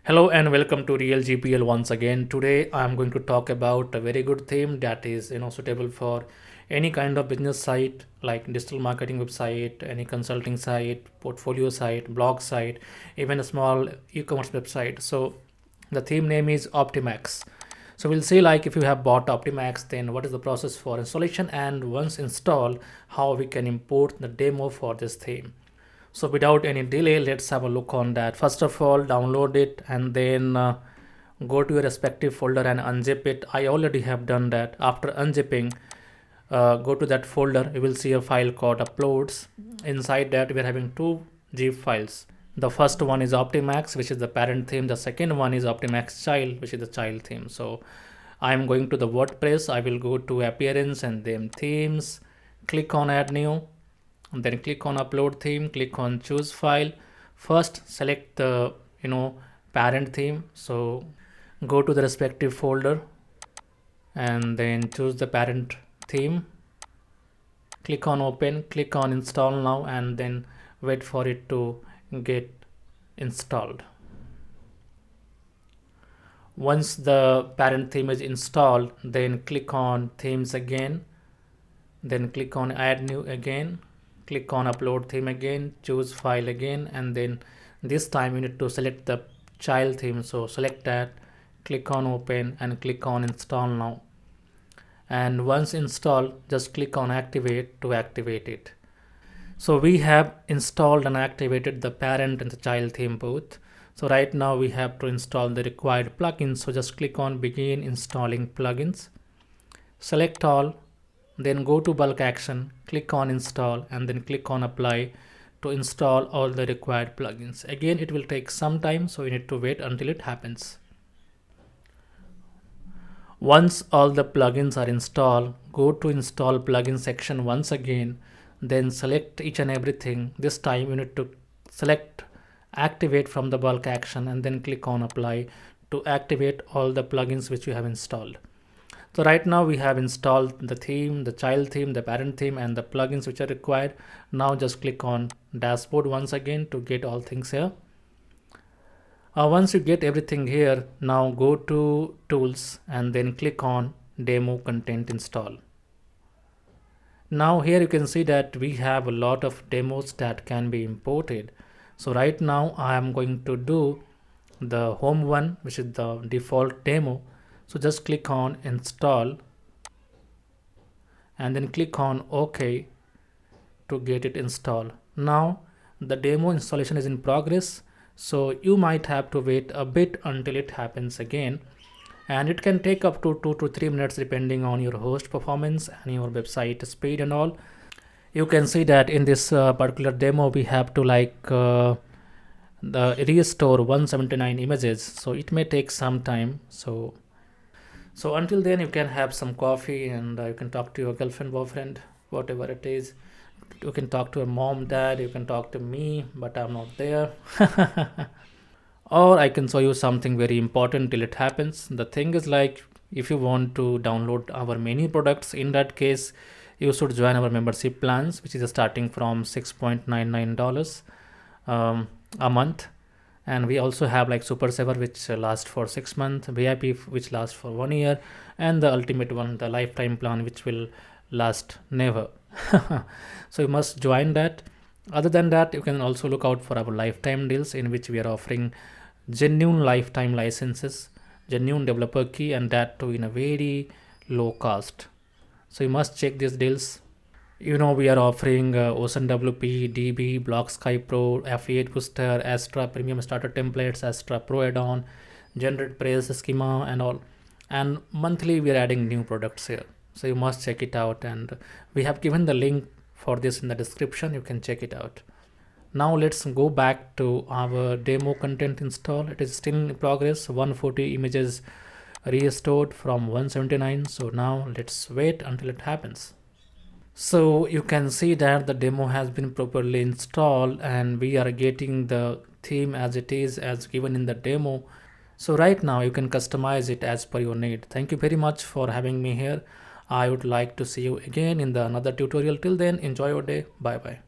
Hello and welcome to Real GPL once again. Today I am going to talk about a very good theme that is suitable for any kind of business site like digital marketing website, any consulting site, portfolio site, blog site, even a small e-commerce website. So the theme name is Optimax. So we'll see like if you have bought Optimax, then what is the process for installation, and once installed, how we can import the demo for this theme. So without any delay, let's have a look on that. First of all, download it and then go to your respective folder and unzip it. I already have done that. After unzipping, go to that folder. You will see a file called uploads. Inside that, we are having two zip files. The first one is Optimax, which is the parent theme. The second one is Optimax child, which is the child theme. So I'm going to the WordPress. I will go to appearance and then themes, click on add new, and then click on upload theme, click on choose file. First select the parent theme. So go to the respective folder and then choose the parent theme, click on open, click on install now, and then wait for it to get installed. Once the parent theme is installed, then click on themes again, then click on add new again, click on upload theme again, choose file again, and then this time you need to select the child theme. So select that, click on open and click on install now, and once installed, just click on activate to activate it. So we have installed and activated the parent and the child theme both. So right now we have to install the required plugins. So just click on begin installing plugins, select all, then go to bulk action, click on install, and then click on apply to install all the required plugins. Again, it will take some time, so you need to wait until it happens. Once all the plugins are installed, go to install plugin section once again, then select each and everything. This time you need to select activate from the bulk action and then click on apply to activate all the plugins which you have installed. So right now we have installed the theme, the child theme, the parent theme, and the plugins which are required. Now just click on dashboard once again to get all things here. Once you get everything here, now go to tools and then click on demo content install. Now here you can see that we have a lot of demos that can be imported. So right now I am going to do the home one, which is the default demo. So just click on install and then click on OK to get it installed. Now the demo installation is in progress, so you might have to wait a bit until it happens again, and it can take up to 2 to 3 minutes depending on your host performance and your website speed and all. You can see that in this particular demo we have to the restore 179 images, so it may take some time. So until then you can have some coffee and you can talk to your girlfriend, boyfriend, whatever it is. You can talk to your mom, dad, you can talk to me, but I'm not there. Or I can show you something very important till it happens. The thing is, like, if you want to download our many products, in that case you should join our membership plans, which is starting from $6.99 a month. And we also have like super saver, which lasts for 6 months, VIP which lasts for 1 year, and the ultimate one, the lifetime plan, which will last never. So you must join that. Other than that, you can also look out for our lifetime deals, in which we are offering genuine lifetime licenses, genuine developer key, and that too in a very low cost. So you must check these deals. We are offering Ocean WP, DB, Block Sky Pro, Affiliate Booster, Astra Premium Starter Templates, Astra Pro add-on, Generate Praise Schema and all. And monthly we are adding new products here. So you must check it out, and we have given the link for this in the description. You can check it out. Now let's go back to our demo content install. It is still in progress. 140 images restored from 179. So now let's wait until it happens. So you can see that the demo has been properly installed and we are getting the theme as it is, as given in the demo. So right now you can customize it as per your need. Thank you very much for having me here. I would like to see you again in the another tutorial. Till then, enjoy your day. Bye bye.